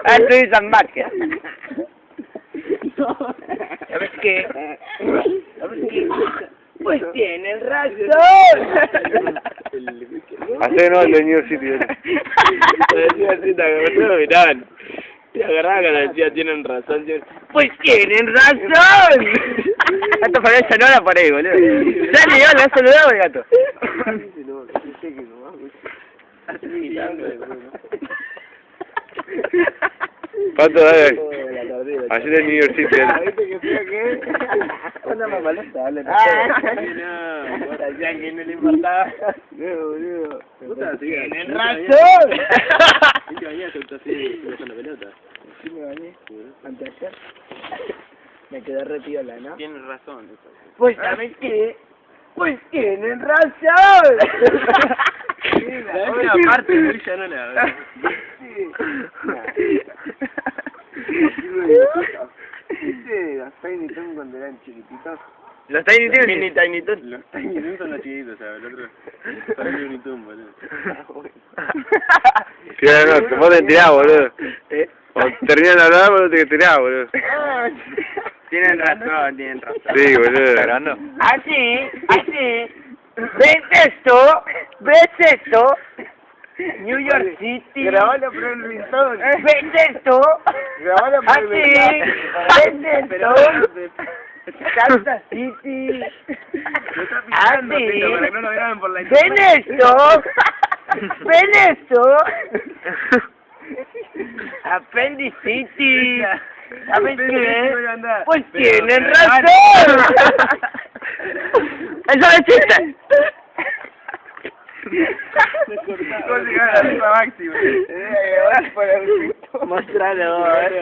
Anthony San Vázquez. ¿Sabes qué? ¿Sabes qué? Pues tienen razón. Hace no el de New York City. Decía así, te miraban. Te agarraban cuando decía tienen razón. Pues tienen razón. Gato para esa no la por ahí, boludo. Dale, yo le has saludado al gato. Pato, dale. Así de New York City. ¿Viste que fue qué? Una mamalota, dale. No, decían que no le importaba. No, boludo. Tienen razón. ¿Y te bañaste así con la pelota? Sí me bañé. Anteayer. Me quedé re piola, ¿no? Tienes razón. Pues ¿saben qué? Pues tienen razón. La parte ya no la veo. ¿Viste las Tiny Toon cuando eran chiquititos? Los Tiny Toons. Mini Tiny Toon. Los Tiny Toon son los chiquitos, ¿sabes? El otro. Son Looney Toon, boludo. Sí, no, vos te tirás, boludo. Cuando terminan de hablar, vos te tirás, boludo. Tienen razón, tienen razón. Sí, boludo. Así. ¿Ves esto? ¿Ves esto? New York City. Grabalo por el rintón. ¿Ves esto? Grabalo por el Así. ¿Ves esto? Kansas City. Lo está pisando, Así. Tito, para que no lo graben por la ¿Ven esto? ¿Ven esto? Appendicitis. ¿Sabes qué? Pues tienen razón. Eso es chiste. ¿Cómo llegar a la máxima? Mostralo. A ver,